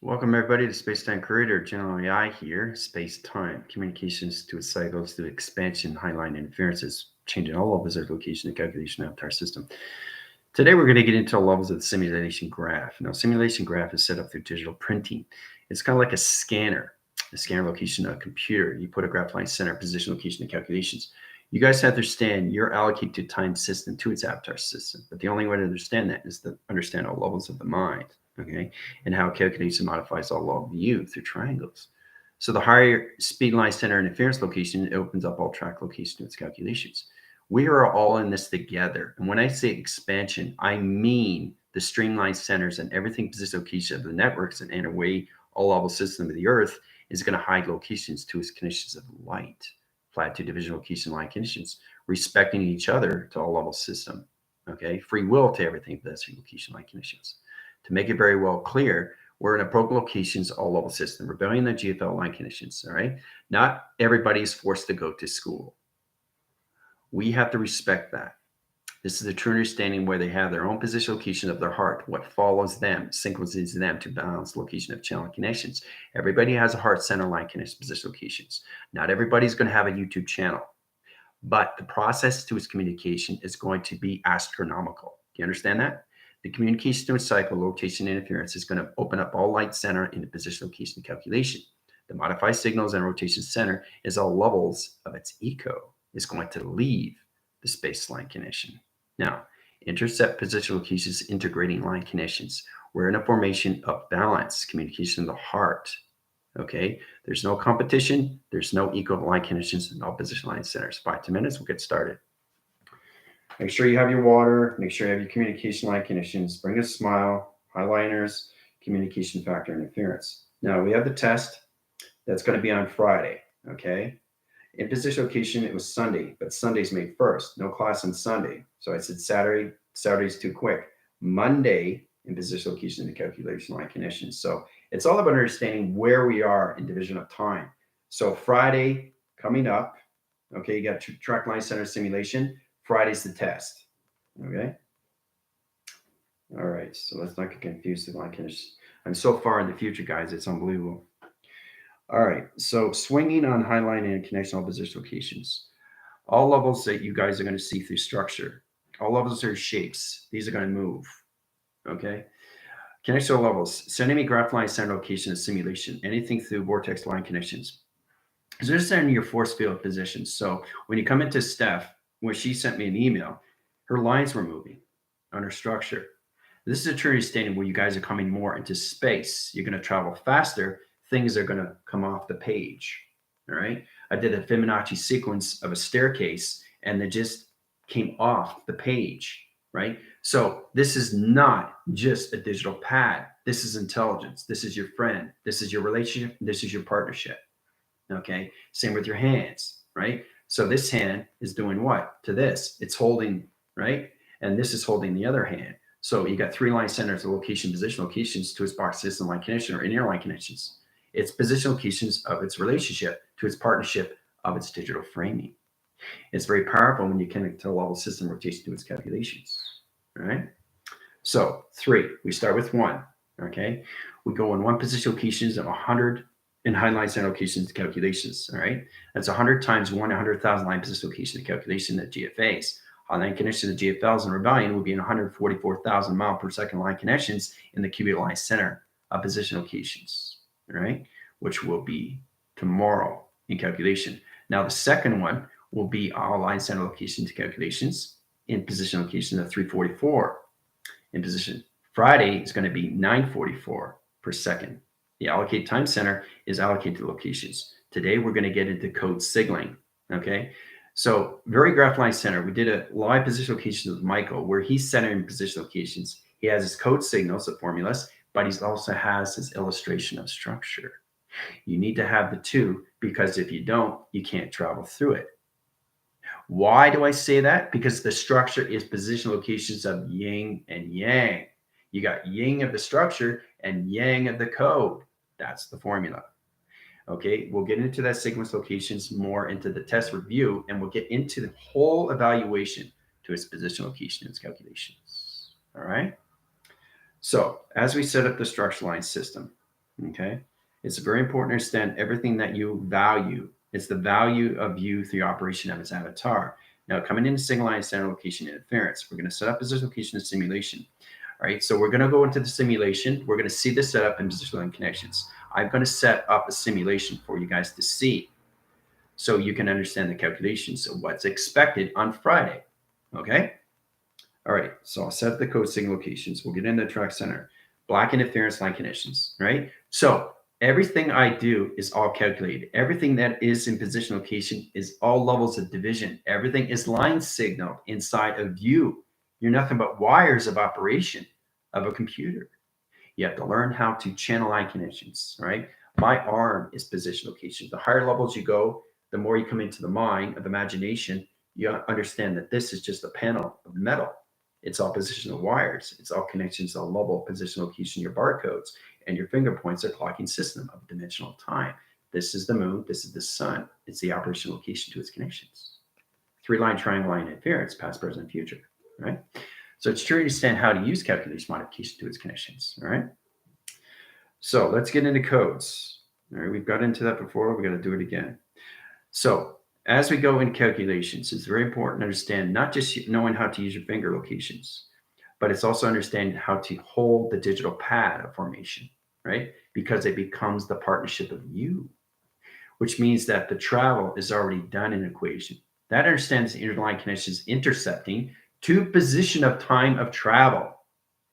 Welcome everybody to Space-Time Creator, General AI here. Space-time, communications to its cycles through expansion, highline interferences, changing all levels of location and calculation of our system. Today we're going to get into levels of the simulation graph. Now, simulation graph is set up through digital printing. It's kind of like a scanner location on a computer. You put a graph line center, position, location, and calculations. You guys have to understand you're allocated to time system to its avatar system. But the only way to understand that is to understand all levels of the mind, okay? And how it calculates and modifies all of you through triangles. So the higher speed line center interference location, it opens up all track location to its calculations. We are all in this together. And when I say expansion, I mean the streamlined centers and everything position location of the networks and in a way all level system of the earth is going to hide locations to its conditions of light, flat to division location line conditions, respecting each other to all level system. Okay, free will to everything but that's location line conditions. To make it very well clear, we're in a broken locations all level system, rebellion and GFL line conditions. All right, not everybody is forced to go to school. We have to respect that. This is a true understanding where they have their own position location of their heart, what follows them, synchronizes them to balance location of channel connections. Everybody has a heart center line connection position locations. Not everybody's going to have a YouTube channel, but the process to its communication is going to be astronomical. Do you understand that? The communication to its cycle, rotation interference is going to open up all light center into position location calculation. The modified signals and rotation center is all levels of its eco is going to leave the space line connection. Now, intercept position locations integrating line connections. We're in a formation of balance, communication of the heart. Okay, there's no competition, there's no equal line connections in all position line centers. 5 to 10 minutes, we'll get started. Make sure you have your water, make sure you have your communication line connections, bring a smile, highliners, communication factor interference. Now we have the test that's going to be on Friday. Okay, in position location, it was Sunday, but Sunday's May 1st. No class on Sunday. So I said Saturday. Saturday's too quick. Monday in position location and calculation line conditions. So it's all about understanding where we are in division of time. So Friday coming up, okay, you got track line center simulation. Friday's the test. Okay. All right. So let's not get confused with line conditions. I'm so far in the future, guys. It's unbelievable. All right, so swinging on highline and connection position locations. All levels that you guys are going to see through structure. All levels are shapes. These are going to move. Okay. Connection levels. Sending graph line center location and simulation. Anything through vortex line connections. So they're sending your force field positions. So when you come into Steph, when she sent me an email, her lines were moving on her structure. This is a true understanding where you guys are coming more into space. You're going to travel faster. Things are going to come off the page. All right. I did a Fibonacci sequence of a staircase and it just came off the page. Right. So this is not just a digital pad. This is intelligence. This is your friend. This is your relationship. This is your partnership. Okay. Same with your hands. Right. So this hand is doing what to this? It's holding. Right. And this is holding the other hand. So you got 3 line centers, the location, position locations to its box system line connection or in-ear line connections. Its position locations of its relationship to its partnership of its digital framing. It's very powerful when you connect to a level system rotation to its calculations. All right. So 3, we start with 1. Okay. We go in 1 position locations of 100 in highline center locations calculations. All right. That's 100 times 100,000 line position location calculation at GFAs. Line connection to GFLs and rebellion will be in 144,000 mile per second line connections in the cubic line center of position locations. All right, which will be tomorrow in calculation. Now the second one will be all line center location to calculations in position location of 344 in position. Friday is going to be 944 per second. The allocate time center is allocated to locations. Today we're going to get into code signaling. Okay. So very graph line center, we did a live position locations with Michael where he's centering position locations. He has his code signals, the formulas, but he also has his illustration of structure. You need to have the two because if you don't, you can't travel through it. Why do I say that? Because the structure is position locations of yin and yang. You got yin of the structure and yang of the code. That's the formula. Okay, we'll get into that sequence locations more into the test review, and we'll get into the whole evaluation to its position location and its calculations. All right. So as we set up the structure line system, Okay. It's very important to understand everything that you value. It's the value of you through the operation of its avatar. Now, coming into single line center location interference, we're going to set up position location and simulation. All right. So we're going to go into the simulation. We're going to see the setup and position line connections. I'm going to set up a simulation for you guys to see so you can understand the calculations of what's expected on Friday. Okay. All right. So I'll set up the code signal locations. We'll get into the track center, black interference line conditions. Right. So everything I do is all calculated. Everything that is in position location is all levels of division. Everything is line signal inside of you. You're nothing but wires of operation of a computer. You have to learn how to channel line connections, right? My arm is position location. The higher levels you go, the more you come into the mind of imagination, you understand that this is just a panel of metal. It's all positional wires. It's all connections, all level, position location, your barcodes, and your finger points are clocking system of dimensional time. This is the moon. This is the sun. It's the operation location to its connections. Three-line triangle line interference, past, present, future, right? So it's true to understand how to use calculation modification to its connections, all right? So let's get into codes. All right, we've got into that before. We got to do it again. So as we go in calculations, it's very important to understand not just knowing how to use your finger locations, but it's also understanding how to hold the digital pad of formation, right? Because it becomes the partnership of you, which means that the travel is already done in equation. That understands the interline connections intercepting to position of time of travel,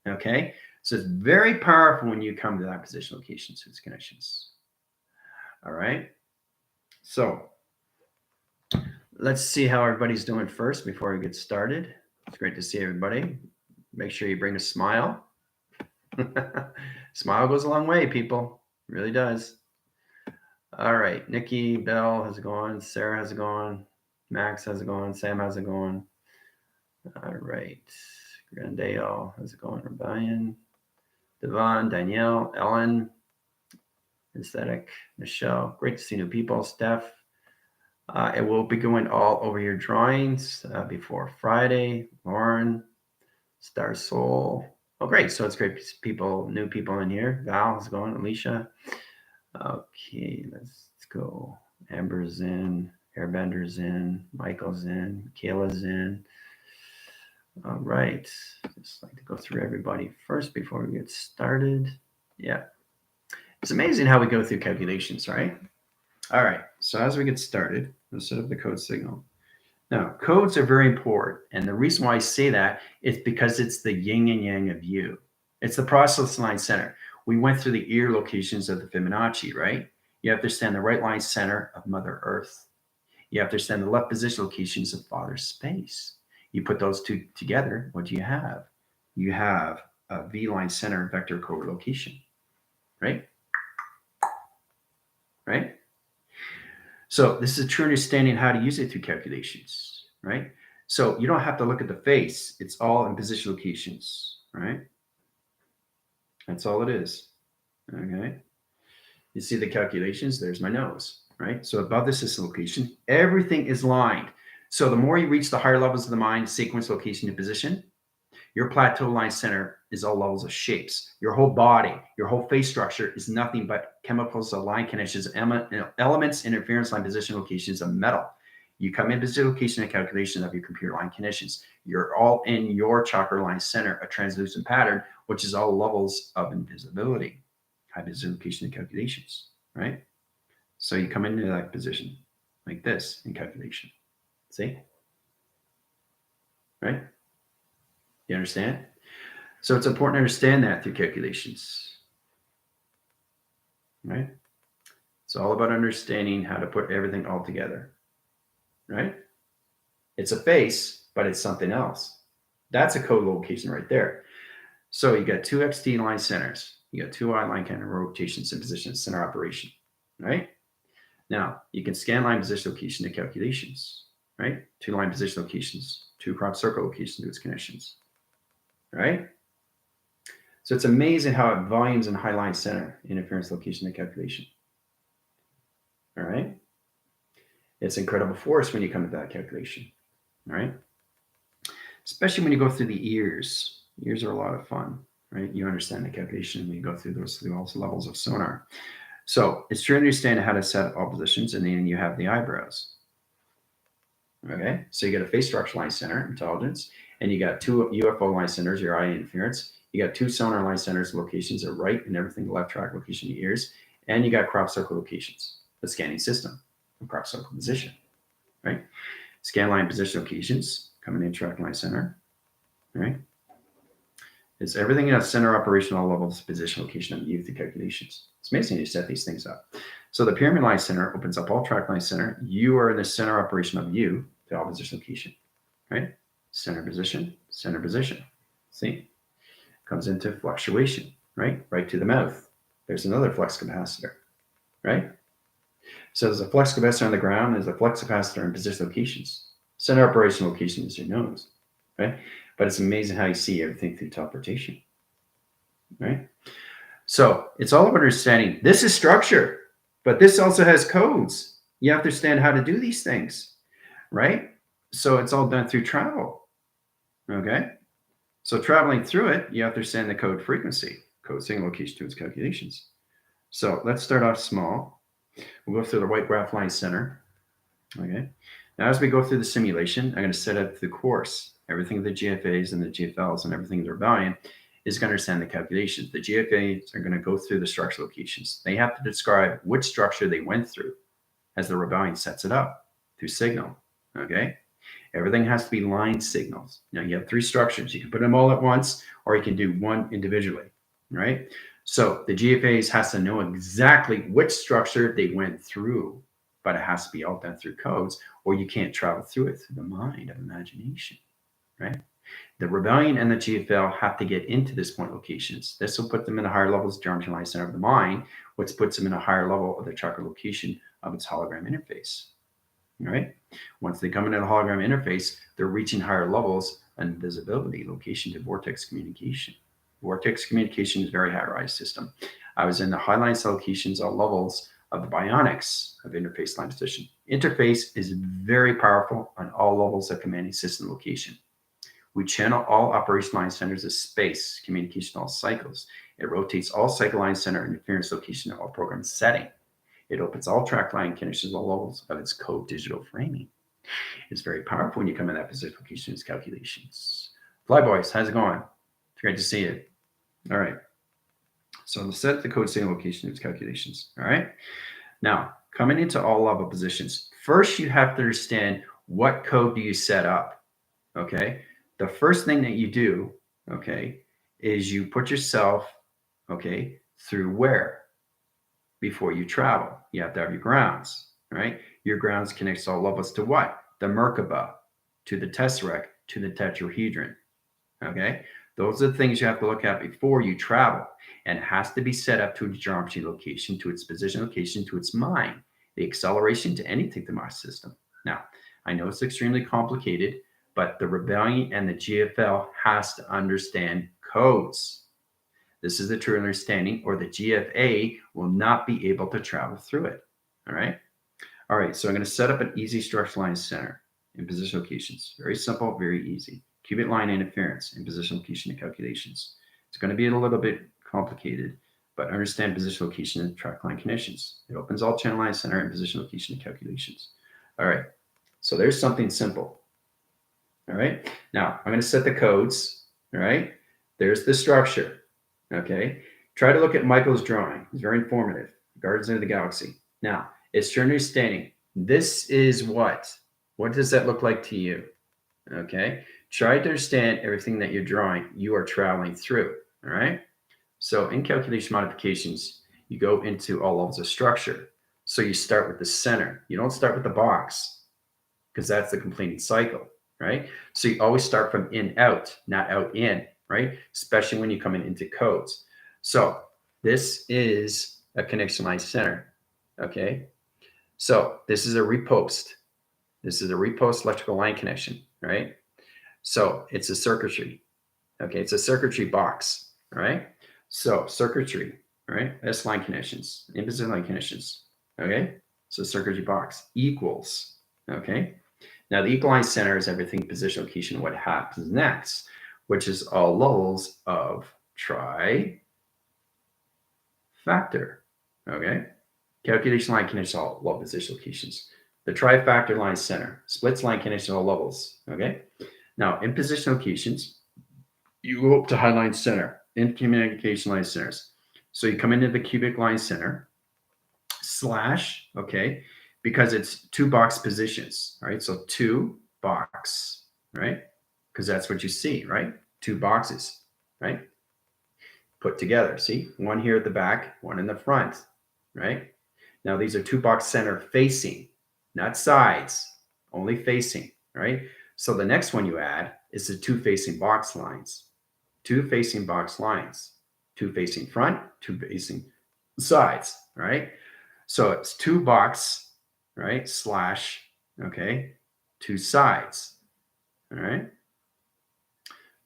okay? So it's very powerful when you come to that position location to its connections, all right? So let's see how everybody's doing first before we get started. It's great to see everybody. Make sure you bring a smile. Smile goes a long way, people. It really does. All right. Nikki, Bell, how's it going? Sarah, how's it going? Max, how's it going? Sam, how's it going? All right. Grandale, how's it going? Rebellion, Devon, Danielle, Ellen, Aesthetic, Michelle. Great to see new people. Steph. It will be going all over your drawings before Friday. Lauren, Star Soul. Oh, great. So it's great people, new people in here. Val, how's it going? Alicia. Okay, let's go. Amber's in. Airbender's in. Michael's in. Kayla's in. All right. Just like to go through everybody first before we get started. Yeah. It's amazing how we go through calculations, right? All right. So as we get started, let's set up the code signal. Now, codes are very important. And the reason why I say that is because it's the yin and yang of you. It's the process line center. We went through the ear locations of the Fibonacci, right? You have to understand the right line center of Mother Earth. You have to understand the left position locations of Father Space. You put those two together, what do you have? You have a V-line center vector code location, right? Right? So this is a true understanding how to use it through calculations, right? So you don't have to look at the face. It's all in position locations, right? That's all it is, okay? You see the calculations? There's my nose, right? So above the system location, everything is lined. So the more you reach the higher levels of the mind, sequence, location, and position, your plateau line center is all levels of shapes. Your whole body, your whole face structure is nothing but chemicals of line connections, elements, interference line position locations of metal. You come in position location and calculation of your computer line conditions. You're all in your chakra line center, a translucent pattern, which is all levels of invisibility, high position location and calculations, right? So you come into that position like this in calculation. See? Right? You understand? So it's important to understand that through calculations, right? It's all about understanding how to put everything all together, right? It's a face, but it's something else. That's a code location right there. So you got two XT line centers. You got two I line kind of rotations and positions, center operation, right? Now, you can scan line position location to calculations, right? Two line position locations, two crop circle locations to its connections, right? So it's amazing how it volumes and high line center interference location to calculation. All right. It's incredible force when you come to that calculation. All right. Especially when you go through the ears. Ears are a lot of fun. right? You understand the calculation when you go through all levels of sonar. So it's to understand how to set all positions, and then you have the eyebrows. Okay, so you got a face structure line center, intelligence, and you got two UFO line centers, your eye interference. You got two sonar line centers, locations at right and everything, left track location, your ears, and you got crop circle locations, the scanning system, and crop circle position, right? Scan line position locations, coming in track line center, right? It's everything in a center operation, all levels, position, location, and view the calculations. It's amazing you set these things up. So the pyramid line center opens up all track line center. You are in the center operation of you, the all position location, right? Center position, center position. See? Comes into fluctuation, right? Right to the mouth. There's another flux capacitor, right? So there's a flux capacitor on the ground, there's a flux capacitor in position locations. Center operation location is your nose, right? But it's amazing how you see everything through teleportation, right? So it's all about understanding this is structure, but this also has codes. You have to understand how to do these things, right? So it's all done through travel, okay? So traveling through it, you have to understand the code frequency, code signal location to its calculations. So let's start off small. We'll go through the white graph line center, okay? Now, as we go through the simulation, I'm going to set up the course. Everything the GFAs and the GFLs and everything they're valuing is going to understand the calculations. The GFAs are going to go through the structure locations. They have to describe which structure they went through as the rebellion sets it up through signal, okay? Everything has to be line signals. Now, you have three structures. You can put them all at once, or you can do one individually, right? So the GFAs has to know exactly which structure they went through, but it has to be all done through codes, or you can't travel through it through the mind of imagination, right? The rebellion and the GFL have to get into this point locations. This will put them in the higher levels of geometry line center of the mind, which puts them in a higher level of the chakra location of its hologram interface. All right. Once they come into the hologram interface, they're reaching higher levels and visibility, location to vortex communication. Vortex communication is a very high-rise system. I was in the highline cell locations, all levels of the bionics of interface line position. Interface is very powerful on all levels of commanding system location. We channel all operation line centers of space, communication, all cycles. It rotates all cycle line center interference location of all program setting. It opens all track line connections, all levels of its code digital framing. It's very powerful when you come in that position location calculations. Fly boys, how's it going? It's great to see you. All right. So let's set the code signal location its calculations. All right. Now, coming into all level positions, first you have to understand what code do you set up. Okay. The first thing that you do, okay, is you put yourself, okay, through where? Before you travel. You have to have your grounds, right? Your grounds connects all levels to what? The Merkaba, to the tesseract, to the tetrahedron, okay? Those are the things you have to look at before you travel, and it has to be set up to its geometry location, to its position location, to its mind, the acceleration to anything to my system. Now, I know it's extremely complicated, but the rebellion and the GFL has to understand codes. This is the true understanding, or the GFA will not be able to travel through it. All right. All right. So I'm going to set up an easy structure line center in position locations. Very simple, very easy. Qubit line interference in position location and calculations. It's going to be a little bit complicated, but understand position location and track line connections. It opens all channel line center in position location and calculations. All right. So there's something simple. All right. Now I'm going to set the codes. All right. There's the structure. Okay, try to look at Michael's drawing. It's very informative. Guardians of the Galaxy. Now, it's your understanding. This is what? What does that look like to you? Okay, try to understand everything that you're drawing. You are traveling through. All right. So in calculation modifications, you go into all levels of structure. So you start with the center. You don't start with the box because that's the completing cycle, right? So you always start from in out, not out in. Right? Especially when you come into codes. So this is a connection line center. Okay. So this is a repost. This is a repost electrical line connection, right? So it's a circuitry. Okay. It's a circuitry box. All right. So circuitry, right? S line connections, implicit line connections. Okay. So circuitry box equals. Okay. Now the equaline center is everything position location, what happens next, which is all levels of trifactor. Okay. Calculation line connects all level position locations. The trifactor line center splits line connection all levels. Okay. Now in position locations, you go up to high line center in communication line centers. So you come into the cubic line center slash, okay, because it's 2 box positions, right? So 2 box, right? Because that's what you see, right? 2 boxes, right? Put together. See, one here at the back, one in the front, right? Now these are 2 box center facing, not sides, only facing, right? So the next one you add is the 2 facing box lines, 2 facing box lines, 2 facing front, 2 facing sides, right? So it's 2 box, right? Slash, okay, 2 sides, all right?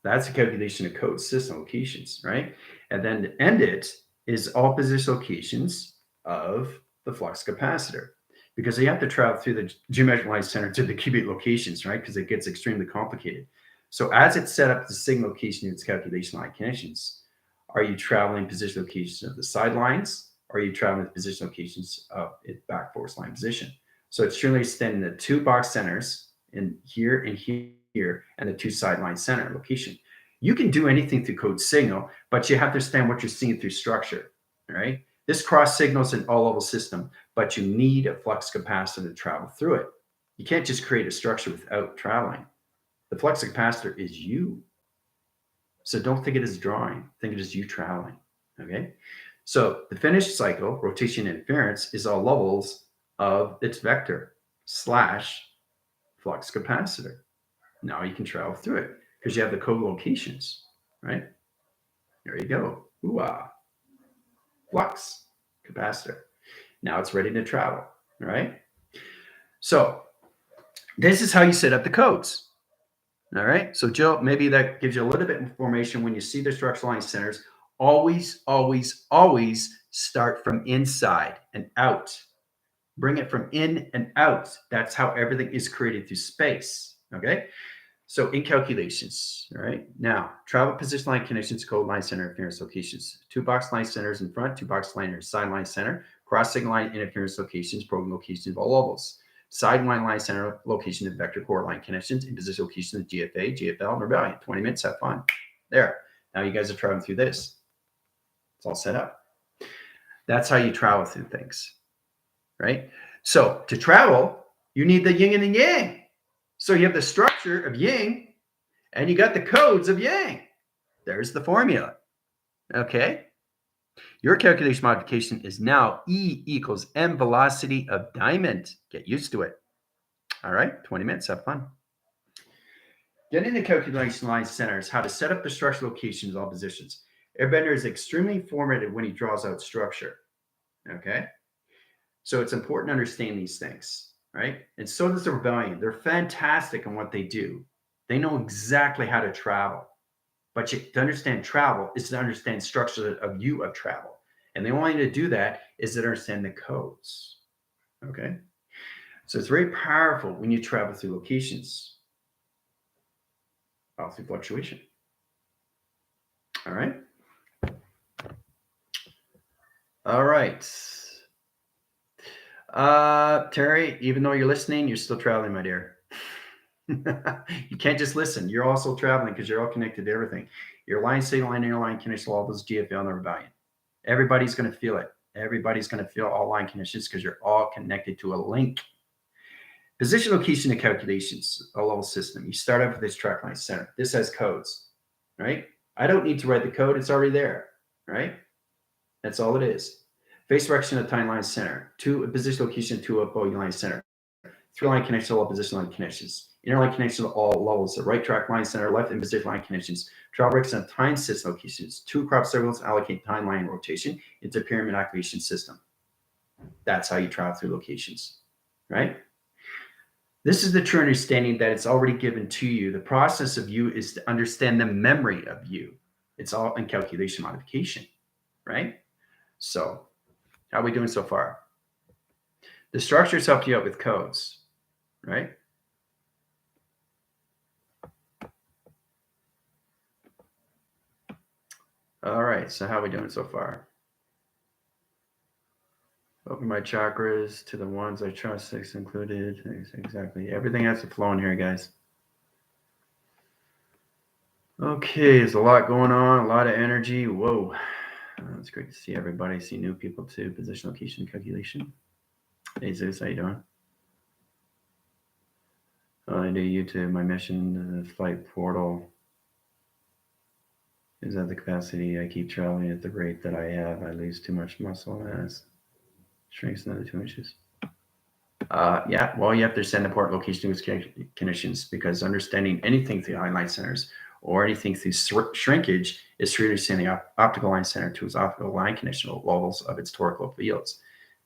That's a calculation of code system locations, right? And then to end it is all position locations of the flux capacitor, because you have to travel through the geometric line center to the cubic locations, right? Because it gets extremely complicated. So as it's set up the signal location in its calculation line connections, are you traveling position locations of the sidelines? Or are you traveling position locations of its back force line position? So it's truly extending the 2 box centers in here and here and the 2 sideline center location. You can do anything through code signal, but you have to understand what you're seeing through structure, right? This cross signals an all level system, but you need a flux capacitor to travel through it. You can't just create a structure without traveling. The flux capacitor is you. So don't think it as drawing, think it as you traveling, okay? So the finished cycle, rotation interference, is all levels of its vector slash flux capacitor. Now you can travel through it because you have the co-locations, right? There you go. Ooh-ah. Flux capacitor. Now it's ready to travel, all right? So this is how you set up the codes, all right? So Joe, maybe that gives you a little bit of information when you see the structural line centers. Always, always, always start from inside and out. Bring it from in and out. That's how everything is created through space, okay? So in calculations, all right? Now, travel position line connections, code line center interference locations. 2 box line centers in front, 2 box line side line center, cross signal line interference locations, program locations of all levels. Sideline line center location and vector core line connections in position location of GFA, GFL, and rebellion. 20 minutes, have fun. There. Now you guys are traveling through this. It's all set up. That's how you travel through things, right? So to travel, you need the yin and the yang. So you have the structure of yin and you got the codes of yang. There's the formula. Okay. Your calculation modification is now E equals M velocity of diamond. Get used to it. All right. 20 minutes. Have fun. Getting the calculation line centers, how to set up the structure locations, all positions. Airbender is extremely informative when he draws out structure. Okay. So it's important to understand these things, right? And so does the rebellion. They're fantastic in what they do. They know exactly how to travel. But to understand travel is to understand structure of view of travel. And the only way to do that is to understand the codes. Okay. So it's very powerful when you travel through locations, through fluctuation. All right. All right. Terry, even though you're listening, you're still traveling, my dear. You can't just listen. You're also traveling because you're all connected to everything. Your line, signal, line, interline connection, all those GFL and the rebellion. Everybody's going to feel it. Everybody's going to feel all line connections because you're all connected to a link. Position, location, and calculations, a level system. You start off with this track line center. This has codes, right? I don't need to write the code. It's already there, right? That's all it is. Face direction of time line center. 2 position location, 2 up line center. 3 line connections, all position line connections. Interline connections, all levels. The right track line center, left and position line connections. Travel breaks on time system locations. 2 crop circles allocate time line rotation into pyramid activation system. That's how you travel through locations, right? This is the true understanding that it's already given to you. The process of you is to understand the memory of you. It's all in calculation modification, right? So how are we doing so far? The structures help you out with codes, right? All right, so how are we doing so far? Open my chakras to the ones I trust, 6 included. Exactly. Everything has to flow in here, guys. Okay, there's a lot going on, a lot of energy. Whoa. It's great to see everybody, see new people too. Position, location, calculation. Hey Zeus, how you doing? I do YouTube. My mission, the flight portal, is at the capacity. I keep traveling at the rate that I have. I lose too much muscle mass. Shrinks another 2 inches. Yeah, well, you have to understand the port location with conditions, because understanding anything through highlight centers or anything through shrinkage is to understand the optical line center to its optical line conditional levels of its torical fields.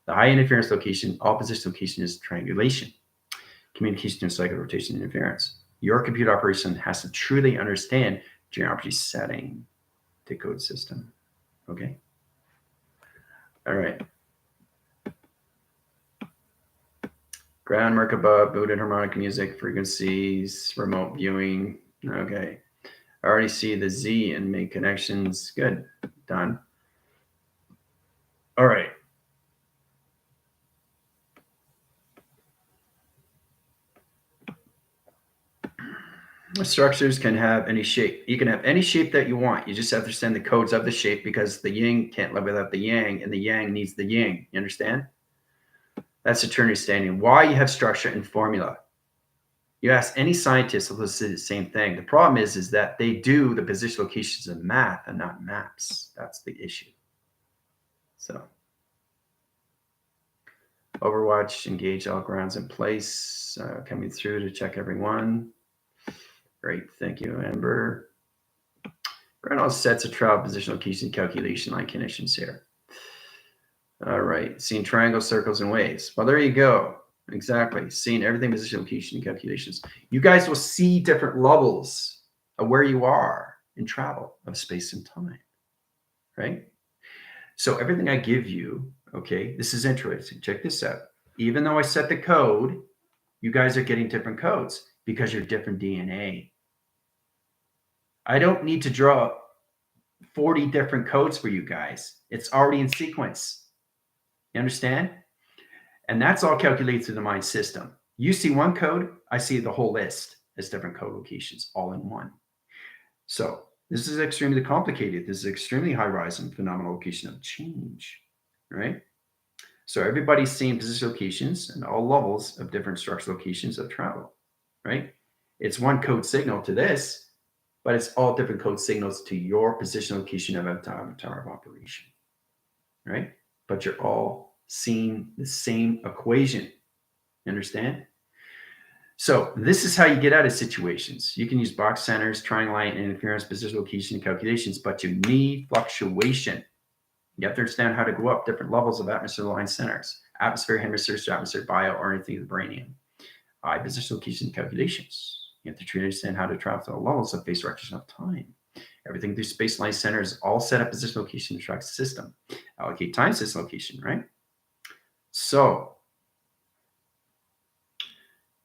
The high interference location, opposition location, is triangulation, communication and cycle rotation interference. Your computer operation has to truly understand geometry setting to code system. Okay. All right. Ground, Merkaba, booted harmonic music, frequencies, remote viewing. Okay. I already see the Z and make connections. Good. Done. All right. Structures can have any shape. You can have any shape that you want. You just have to understand the codes of the shape, because the yin can't live without the yang, and the yang needs the yin. You understand? That's the understanding why you have structure and formula. You ask any scientist, they'll say the same thing. The problem is that they do the position locations in math and not maps. That's the issue. So, Overwatch, engage all grounds in place. Coming through to check everyone. Great, thank you, Amber. Ground all sets of trial position location calculation line conditions here. All right, seeing triangles, circles, and waves. Well, there you go. Exactly. Seeing everything position, location, calculations. You guys will see different levels of where you are in travel of space and time, right? So everything I give you, okay, this is interesting. Check this out. Even though I set the code, you guys are getting different codes because you're different DNA. I don't need to draw 40 different codes for you guys. It's already in sequence. You understand? And that's all calculated through the mind system. You see one code, I see the whole list as different code locations all in one. So this is extremely complicated. This is extremely high horizon phenomenal location of change, right? So everybody's seeing position locations and all levels of different structural locations of travel, right? It's one code signal to this, but it's all different code signals to your position location of avatar of operation, right? But you're all seeing the same equation. You understand? So this is how you get out of situations. You can use box centers, triangle line interference, position location calculations, but you need fluctuation. You have to understand how to go up different levels of atmosphere line centers, atmosphere, hemisphere, atmosphere, bio, or anything with brainium. Position location calculations. You have to understand how to travel to the levels of phase direction of time. Everything through space line centers all set up position location to track the system. Allocate time system location, right? So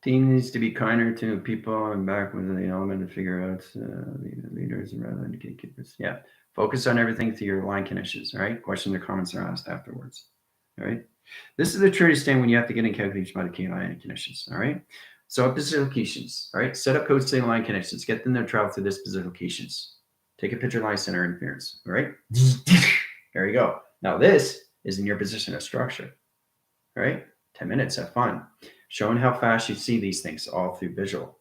team needs to be kinder to people and back with the element to figure out leaders rather than gatekeepers. Yeah. Focus on everything through your line connections, all right? Questions or comments are asked afterwards, all right? This is the true stand when you have to get in calculation by the key line connections, all right? So position locations, all right? Set up codes to line connections. Get them to travel through this position locations. Take a picture line center interference, all right? There you go. Now this is in your position of structure, all right? 10 minutes, have fun. Showing how fast you see these things all through visual,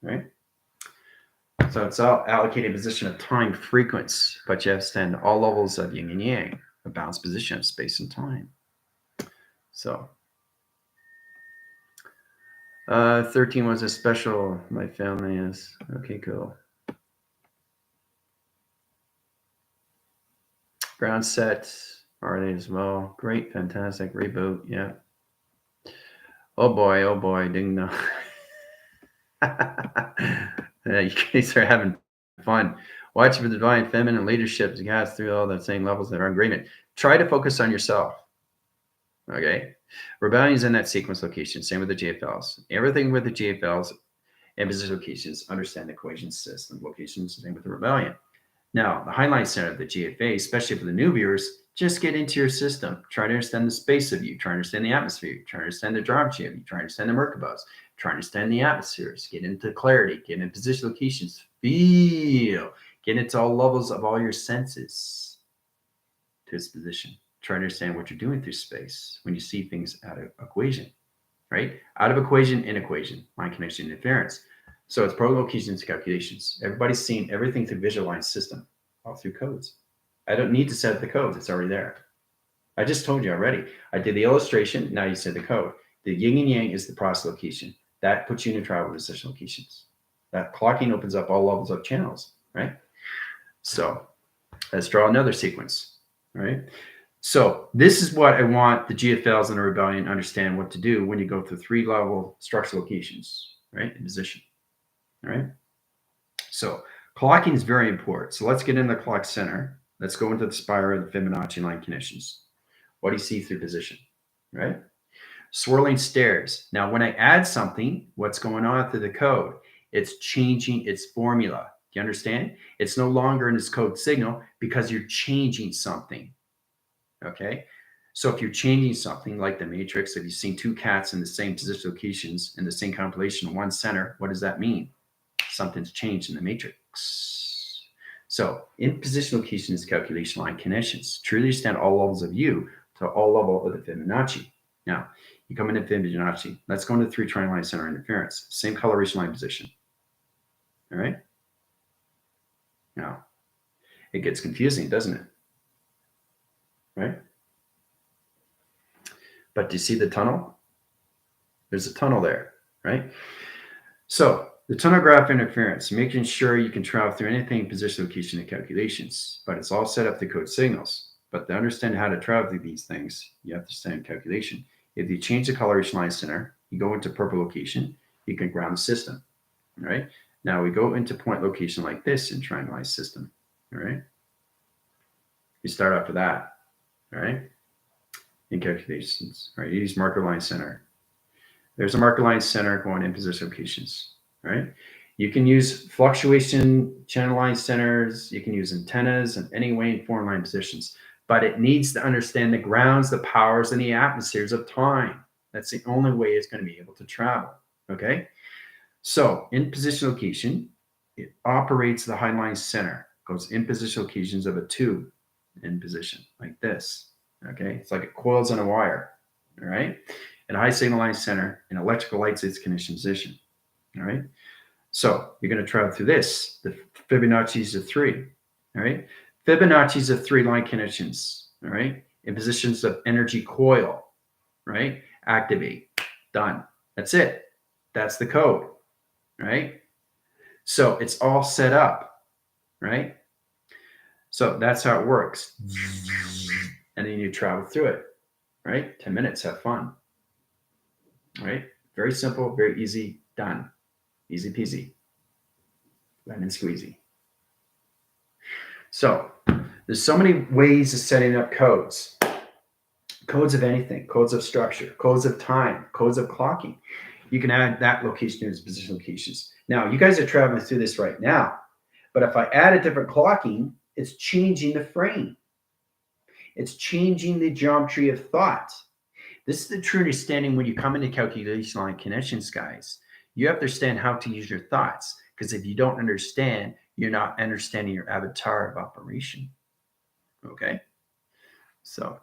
right? So it's all allocated position of time frequency, but you have to stand all levels of yin and yang, a balanced position of space and time. So 13 was a special, my family is. Okay, cool. Ground set, are they as well? Great, fantastic, reboot, yeah. Oh boy, didn't know. You guys are having fun. Watch for the divine feminine leadership to pass through all the same levels that are in agreement. Try to focus on yourself. Okay. Rebellion's in that sequence location. Same with the JFLs. Everything with the JFLs and position locations, understand the equation system locations, same with the rebellion. Now, the highlight center of the GFA, especially for the new viewers, just get into your system. Try to understand the space of you. Try to understand the atmosphere. Try to understand the geometry of you. Try to understand the Merkabahs. Try to understand the atmospheres. Get into clarity. Get into position locations. Feel. Get into all levels of all your senses to its position. Try to understand what you're doing through space when you see things out of equation, right? Out of equation, in equation, line connection interference. So it's probe locations calculations. Everybody's seen everything through visual line system, all through codes. I don't need to set the codes. It's already there. I just told you already. I did the illustration. Now you set the code. The yin and yang is the process location. That puts you in travel position locations. That clocking opens up all levels of channels, right? So let's draw another sequence, right? So this is what I want the GFLs in a rebellion to understand what to do when you go through 3-level structure locations, right? In position, all right? So clocking is very important. So let's get into the clock center. Let's go into the spiral of the Fibonacci line conditions. What do you see through position, right? Swirling stairs. Now, when I add something, what's going on through the code? It's changing its formula. Do you understand? It's no longer in its code signal because you're changing something. Okay, so if you're changing something like the matrix, if you've seen 2 cats in the same position locations in the same compilation, one center, what does that mean? Something's changed in the matrix. So in position locations calculation line connections, truly understand all levels of you to all level of the Fibonacci. Now you come into Fibonacci. Let's go into 3 triangle line center interference. Same coloration line position. All right. Now it gets confusing, doesn't it? Right? But do you see the tunnel? There's a tunnel there, right? So the tunnel graph interference, making sure you can travel through anything position, location, and calculations, but it's all set up to code signals. But to understand how to travel through these things, you have to understand calculation. If you change the coloration line center, you go into purple location, you can ground the system, all right? Now we go into point location like this in triangularized system, all right? You start off with that, all right? In calculations, right? You use marker line center. There's a marker line center going in position locations, right? You can use fluctuation channel line centers. You can use antennas and any way and form line positions, but it needs to understand the grounds, the powers, and the atmospheres of time. That's the only way it's going to be able to travel, okay? So in position location, it operates the high line center, goes in position locations of a tube in position like this. Okay, it's like it coils on a wire, all right? And a high signal line center and electrical light states condition position, all right? So you're going to travel through this, the Fibonacci's of 3, all right? Fibonacci's of 3 line connections, all right? In positions of energy coil, right? Activate, done. That's it. That's the code, right? So it's all set up, right? So that's how it works. And then you travel through it, right? 10 minutes, have fun, right? Very simple, very easy, done. Easy peasy, lemon squeezy. So there's so many ways of setting up codes. Codes of anything, codes of structure, codes of time, codes of clocking. You can add that location as position locations. Now, you guys are traveling through this right now, but if I add a different clocking, it's changing the frame. It's changing the geometry of thought. This is the true understanding when you come into calculation line connections, guys. You have to understand how to use your thoughts, because if you don't understand, you're not understanding your avatar of operation. Okay? So,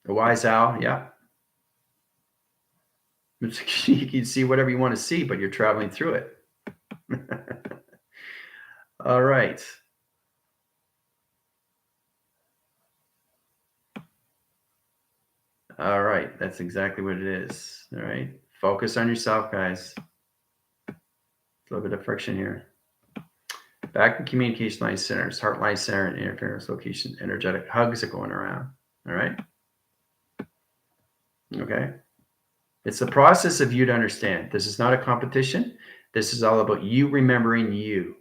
the wise owl, yeah. You can see whatever you want to see, but you're traveling through it. All right. All right. That's exactly what it is. All right. Focus on yourself, guys. A little bit of friction here. Back in communication line centers, heart line center, and interference location, energetic hugs are going around. All right. Okay. It's the process of you to understand. This is not a competition. This is all about you remembering you.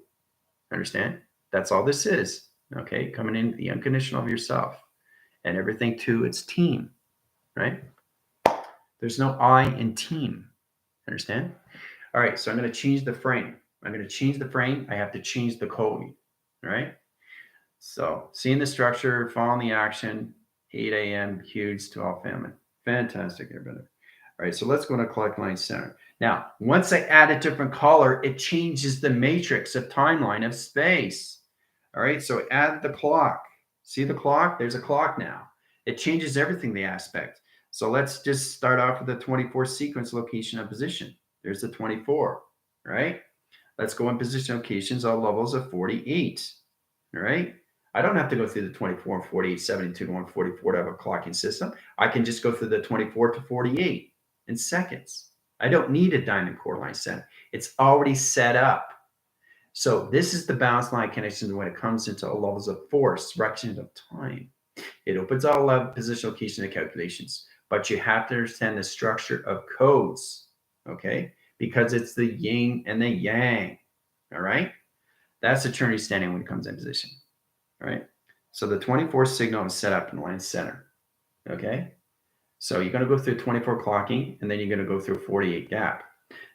Understand? That's all this is. Okay. Coming in the unconditional of yourself and everything to its team. Right? There's no I in team. Understand? All right. So I'm going to change the frame. I'm going to change the frame. I have to change the coding, right? So seeing the structure, following the action, 8 a.m. huge to all family. Fantastic, everybody. All right, so let's go to collect line center. Now, once I add a different color, it changes the matrix of timeline of space. All right, so add the clock. See the clock? There's a clock now. It changes everything, the aspect. So let's just start off with the 24 sequence location of position. There's the 24, right? Let's go in position locations, all levels of 48, all right? I don't have to go through the 24 and 48, 72 to 144 to have a clocking system. I can just go through the 24 to 48 in seconds. I don't need a diamond core line set. It's already set up. So this is the balance line connection when it comes into levels of force, fractions of time. It opens all position location and calculations, but you have to understand the structure of codes, okay? Because it's the yin and the yang, all right? That's the trinity standing when it comes in position, all right? So the 24 signal is set up in line center, okay? So you're going to go through 24 clocking, and then you're going to go through 48 gap.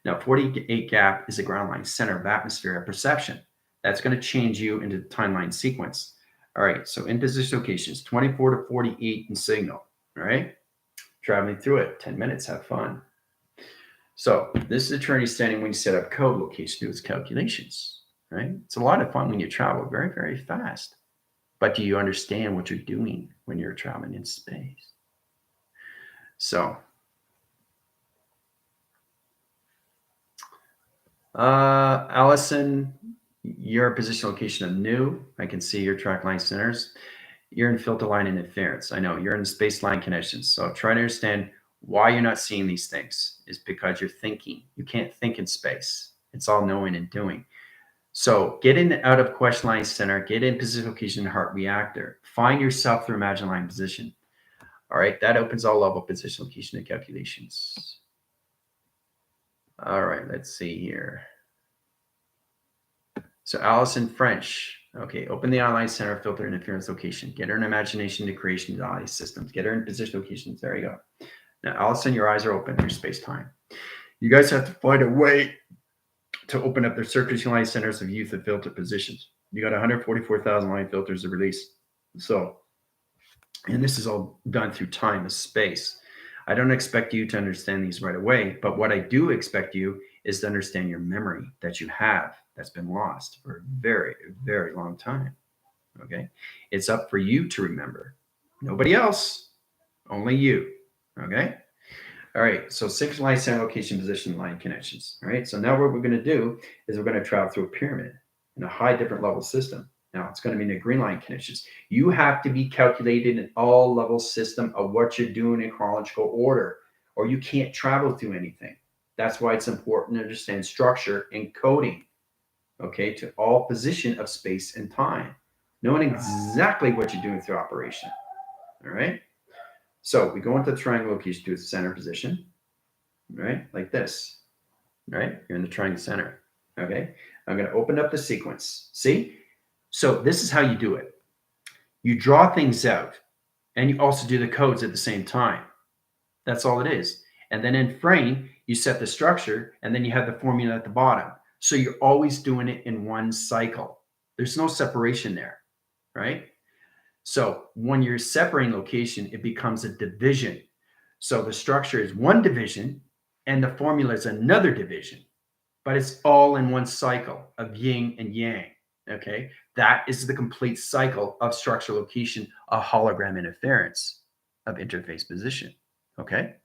Now, 48 gap is the ground line center of atmosphere of perception. That's going to change you into the timeline sequence. All right, so in position locations, 24 to 48 in signal, all right? Traveling through it, 10 minutes, have fun. So this is the trinity standing when you set up code location, do its calculations, right? It's a lot of fun when you travel very, very fast. But do you understand what you're doing when you're traveling in space? So, Allison, your position location of new. I can see your track line centers. You're in filter line interference. I know you're in space line connections. So try to understand why you're not seeing these things is because you're thinking. You can't think in space. It's all knowing and doing. So get in out of question line center, get in position location heart reactor. Find yourself through imagine line position. All right, that opens all level position location and calculations. All right, let's see here. So Allison French. Okay, open the online center, filter interference location. Get her in imagination to creation body systems. Get her in position locations. There you go. Now, Allison, your eyes are open. Your space time. You guys have to find a way to open up their circulation line centers of youth and filter positions. You got 144,000 line filters to release. So, and this is all done through time and space. I don't expect you to understand these right away, but what I do expect you is to understand your memory that you have that's been lost for a very, very long time. Okay. It's up for you to remember. Nobody else, only you. Okay. All right. So 6 line center location position line connections. All right. So now what we're going to do is we're going to travel through a pyramid in a high different level system. Now it's going to be in the green line connections. You have to be calculated in all level system of what you're doing in chronological order, or you can't travel through anything. That's why it's important to understand structure and coding, okay, to all position of space and time, knowing exactly what you're doing through operation. All right. So we go into the triangle location to its center position, right? Like this, right? You're in the triangle center. Okay. I'm going to open up the sequence. See? So this is how you do it. You draw things out and you also do the codes at the same time. That's all it is. And then in frame, you set the structure and then you have the formula at the bottom. So you're always doing it in one cycle. There's no separation there, right? So when you're separating location, it becomes a division. So the structure is one division and the formula is another division, but it's all in one cycle of yin and yang. Okay, that is the complete cycle of structure location, a hologram interference of interface position. Okay,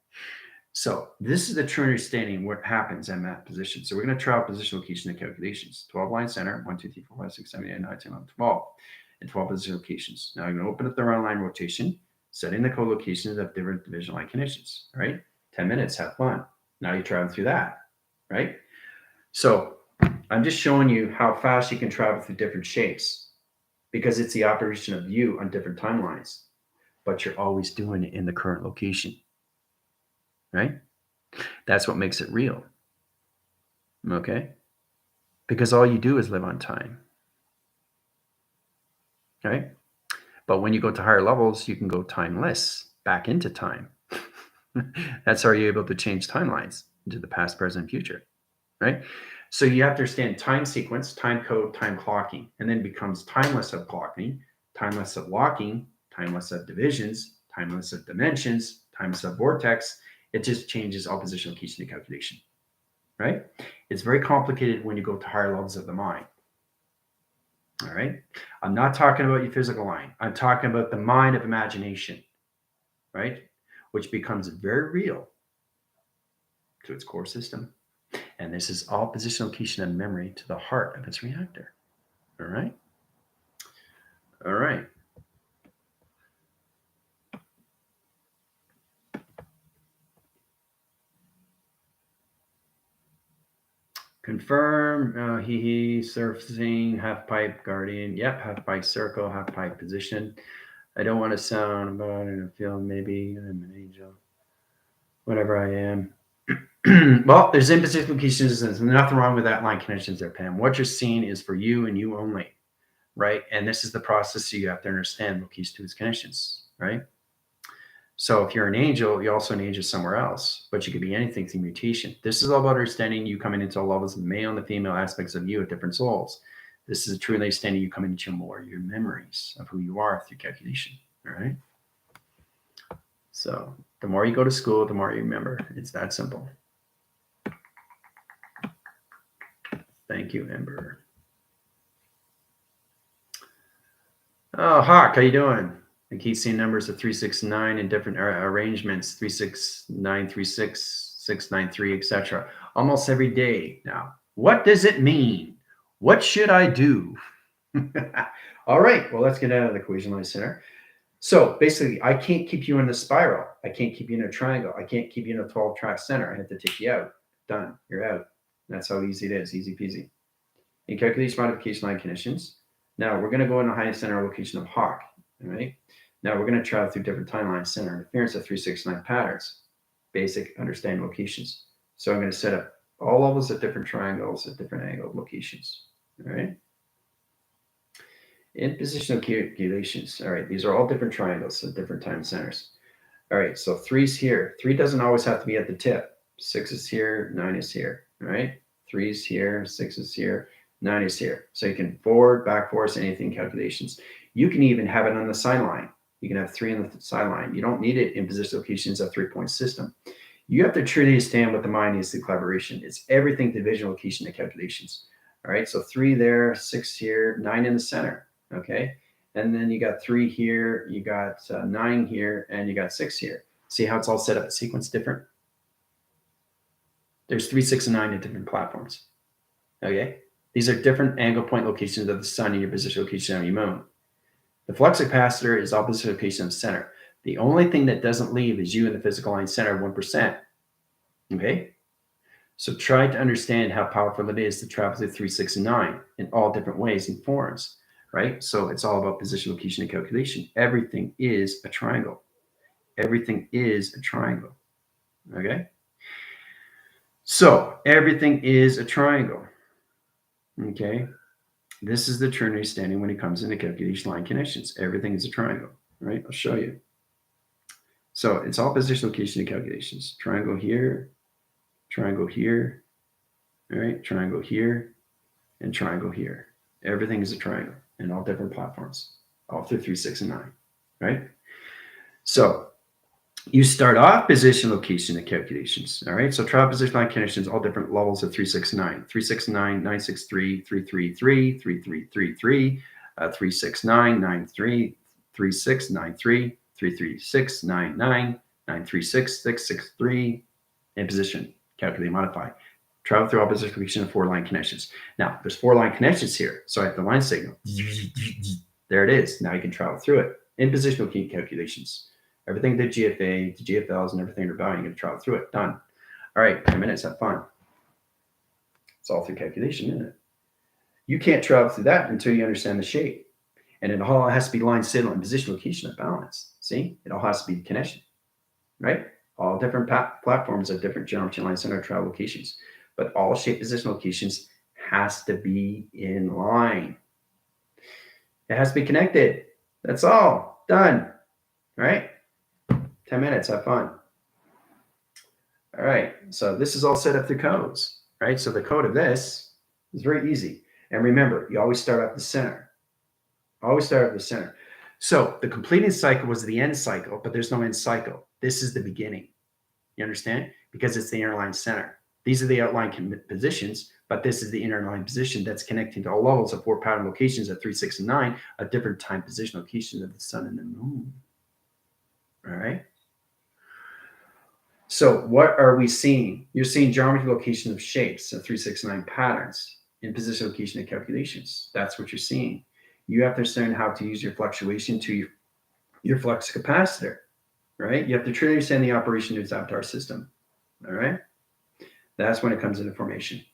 so this is the true understanding what happens in that position. So we're going to try out position location and calculations. 12 line center, 1, 2, 3, 4, 5, 6, 7, 8, 9, 10, 11, 12, and 12 position locations. Now I'm going to open up the round line rotation, setting the co-locations of different division line connections. All right, 10 minutes, have fun. Now you travel through that, right? So I'm just showing you how fast you can travel through different shapes because it's the operation of you on different timelines, but you're always doing it in the current location, right? That's what makes it real, okay? Because all you do is live on time, right? But when you go to higher levels, you can go timeless, back into time. That's how you're able to change timelines into the past, present, future, right? So you have to understand time sequence, time code, time clocking, and then becomes timeless of clocking, timeless of locking, timeless of divisions, timeless of dimensions, timeless of vortex. It just changes all position, location, and calculation, right? It's very complicated when you go to higher levels of the mind. All right. I'm not talking about your physical mind. I'm talking about the mind of imagination, right? Which becomes very real to its core system. And this is all position, location, and memory to the heart of its reactor. All right. All right. Confirm. He surfacing, half pipe guardian. Yep, half pipe circle, half pipe position. I don't want to sound about it and feel maybe I'm an angel. Whatever I am. Well, there's imposition locations. There's nothing wrong with that line connections there, Pam. What you're seeing is for you and you only, right? And this is the process you have to understand location to its connections, right? So if you're an angel, you're also an angel somewhere else, but you could be anything through mutation. This is all about understanding you coming into all levels of the male and the female aspects of you at different souls. This is a true understanding you come into more your memories of who you are through calculation. All right. So the more you go to school, the more you remember. It's that simple. Thank you, Ember. Oh, Hawk, how you doing? I keep seeing numbers of 369 in different arrangements, 36936, 693, etc. Almost every day now. What does it mean? What should I do? All right, well, let's get out of the equation line center. So basically, I can't keep you in a spiral. I can't keep you in a triangle. I can't keep you in a 12-track center. I have to take you out. Done. You're out. That's how easy it is. Easy peasy. In calculation modification line conditions, now we're going to go in the highest center location of Hawk. All right. Now we're going to travel through different timelines, center interference of 369 patterns, basic understanding locations. So I'm going to set up all levels at different triangles at different angle locations. All right. In positional calculations. All right. These are all different triangles at different time centers. All right. So 3's here. 3 doesn't always have to be at the tip. 6 is here. 9 is here. All right. 3's here. 6 is here. 9 is here. So you can forward, back force, anything calculations. You can even have it on the sideline. You can have 3 on the sideline. You don't need it in position locations of 3-point system. You have to truly understand what the mind is through collaboration. It's everything division, location, and calculations. All right. So 3 there, 6 here, 9 in the center. Okay. And then you got 3 here, you got 9 here, and you got 6 here. See how it's all set up in sequence different? There's 3, 6, and 9 in different platforms. Okay. These are different angle point locations of the sun and your position location on your moon. The flux capacitor is opposite location of center. The only thing that doesn't leave is you in the physical line center of 1%. Okay? So try to understand how powerful it is to travel through 3, 6, and 9 in all different ways and forms, right? So it's all about position, location, and calculation. Everything is a triangle. Everything is a triangle. Okay? So everything is a triangle. Okay? This is the true understanding when it comes into calculation line connections. Everything is a triangle, right? I'll show you. So it's all position, location, and calculations. Triangle here, all right? Triangle here, and triangle here. Everything is a triangle in all different platforms, all through 3, 6, and 9, right? So you start off position, location, and calculations, all right? So trial position line connections, all different levels of 3, 6, 9. 3, 6, 9, 9, 6, 3, 3, 3, 3, 3, 3, 3, 3, 3, 6, 9, 9, 3, 3, 6, 9, 3, 3, 3, 6, 9, 9, 9, 3, 6, 6, 6, 3, and position, calculate, modify. Travel through all position, location, and 4 line connections. Now, there's 4 line connections here, so I have the line signal. There it is. Now you can travel through it. In positional key calculations. Everything to GFA, to GFLs, and everything to value, you're going to travel through it. Done. All right, 10 minutes, have fun. It's all through calculation, isn't it? You can't travel through that until you understand the shape. And it all has to be line, signal, and position, location, and balance. See? It all has to be connection, right? All different platforms have different geometry, line, center, travel locations. But all shape, position, locations has to be in line. It has to be connected. That's all. Done. All right? 10 minutes, have fun. All right, so this is all set up through codes. right? So the code of this is very easy. And remember, you always start at the center. Always start at the center. So the completing cycle was the end cycle, but there's no end cycle. This is the beginning. You understand? Because it's the interline center. These are the outline positions, but this is the interline position that's connecting to all levels of 4 pattern locations at 3, 6, and 9 at different time position locations of the sun and the moon. All right? So what are we seeing? You're seeing geometry location of shapes of 3, 6, 9 patterns in position location of calculations. That's what you're seeing. You have to understand how to use your fluctuation to your flux capacitor, right? You have to truly understand the operation of its avatar system, all right? That's when it comes into formation,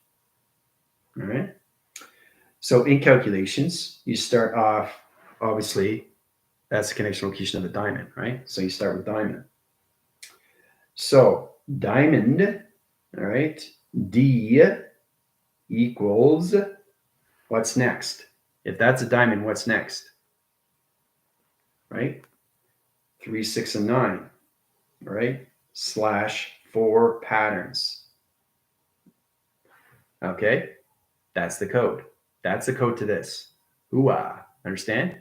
all right? So in calculations, you start off, obviously, that's the connection location of the diamond, right? So you start with diamond. So diamond, all right, D equals, what's next? If that's a diamond, what's next? Right? 3, 6, and 9, right? /4 patterns. Okay? That's the code. That's the code to this. Ooh-ah. Understand?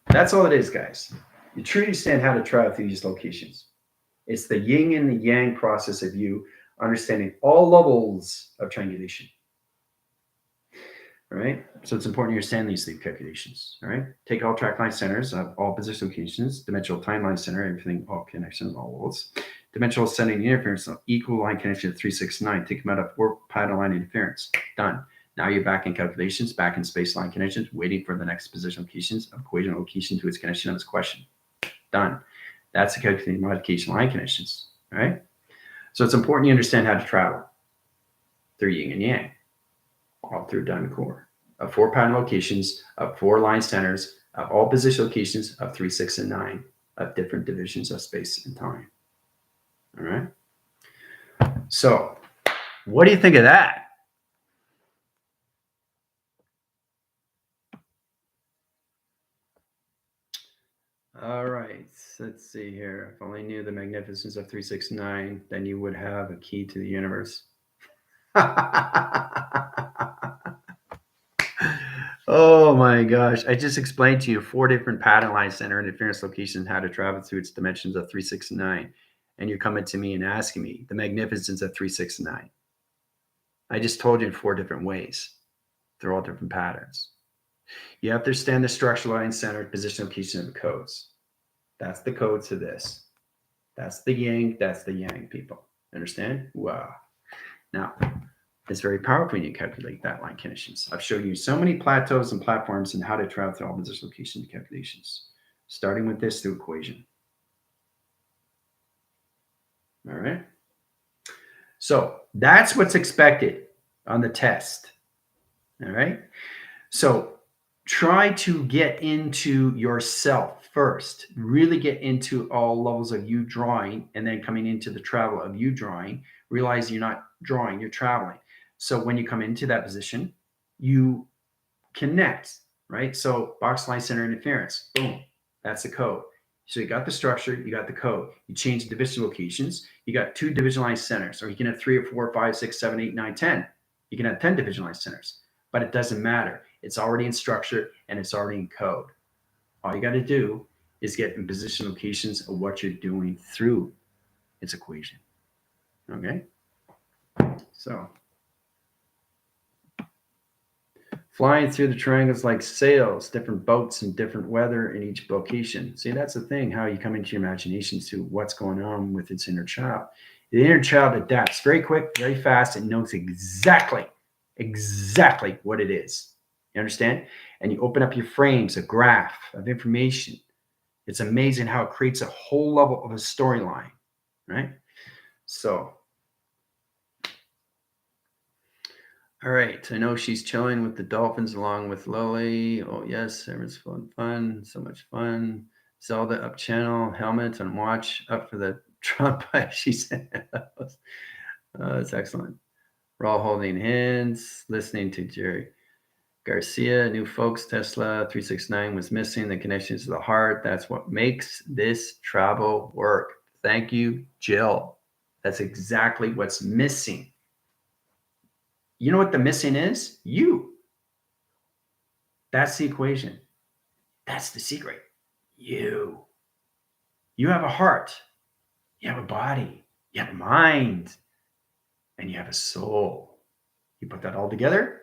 That's all it is, guys. You truly understand how to travel through these locations. It's the yin and the yang process of you understanding all levels of triangulation. All right. So it's important to understand these 3 calculations. All right. Take all track line centers of all position locations, dimensional timeline center, everything, all connections, all levels. Dimensional sending interference of equal line connection of 3, 6, 9. Take them out of 4 pattern line interference. Done. Now you're back in calculations, back in space line connections, waiting for the next position locations of equation location to its connection of its question. Done. That's the calculating modification line connections. All right. So it's important you understand how to travel through yin and yang, all through diamond core of 4 pattern locations, of 4 line centers, of all position locations of 3, 6, and 9 of different divisions of space and time. All right. So what do you think of that? All right, let's see here. If only knew the magnificence of 3, 6, 9, then you would have a key to the universe. Oh my gosh. I just explained to you 4 different pattern line center interference locations, how to travel through its dimensions of 3, 6, and 9. And you're coming to me and asking me the magnificence of 3, 6, and 9. I just told you in 4 different ways. They're all different patterns. You have to understand the structural line center position location of the codes. That's the code to this. That's the yang, that's the yang, people. Understand? Wow. Now, it's very powerful when you calculate that line conditions. I've showed you so many plateaus and platforms and how to travel through all position location calculations, starting with this through equation. All right. So that's what's expected on the test. All right. So try to get into yourself first, really get into all levels of you drawing, and then coming into the travel of you drawing, realize you're not drawing, you're traveling. So when you come into that position, you connect, right? So box line center interference, boom, that's the code. So you got the structure, you got the code. You change the division locations, you got 2 division line centers, or you can have 3 or 4, 5, 6, 7, 8, 9, 10. You can have 10 division line centers, but it doesn't matter. It's already in structure and it's already in code. All you got to do is get in position locations of what you're doing through its equation. Okay? So flying through the triangles like sails, different boats and different weather in each location. See, that's the thing, how you come into your imagination to what's going on with its inner child. The inner child adapts very quick, very fast, and knows exactly what it is. You understand? And you open up your frames, a graph of information. It's amazing how it creates a whole level of a storyline, right? So, all right. I know she's chilling with the dolphins along with Lily. Oh, yes. Everyone's fun. So much fun. Zelda up channel, helmet and watch up for the Trump. She said, that's excellent. We're all holding hands, listening to Jerry Garcia, new folks, Tesla 369 was missing the connections to the heart. That's what makes this travel work. Thank you, Jill. That's exactly what's missing. You know what the missing is? You. That's the equation. That's the secret. You. You have a heart. You have a body. You have a mind. And you have a soul. You put that all together,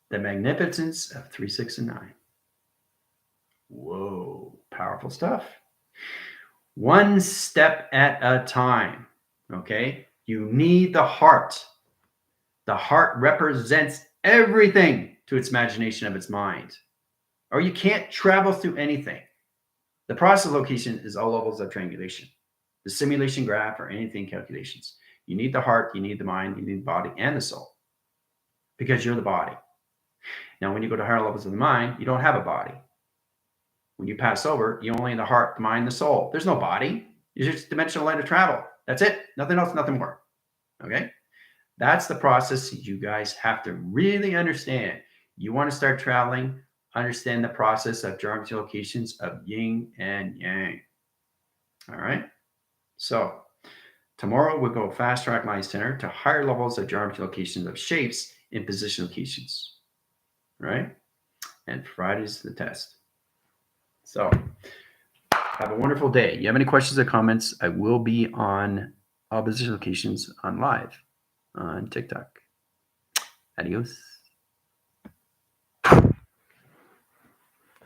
the magnificence of 3, 6, and 9. Whoa, powerful stuff. One step at a time, okay? You need the heart. The heart represents everything to its imagination of its mind, or you can't travel through anything. The process location is all levels of triangulation, the simulation graph, or anything calculations. You need the heart, you need the mind, you need the body and the soul, because you're the body. Now, when you go to higher levels of the mind, you don't have a body. When you pass over, you only in the heart, the mind, the soul. There's no body. You're just dimensional light of travel. That's it. Nothing else, nothing more. Okay? That's the process you guys have to really understand. You want to start traveling, understand the process of geometry locations of yin and yang. All right? So tomorrow we'll go fast track line center to higher levels of geometry locations of shapes in position locations. Right? And Friday's the test. So have a wonderful day. You have any questions or comments? I will be on all position locations on live on TikTok. Adios.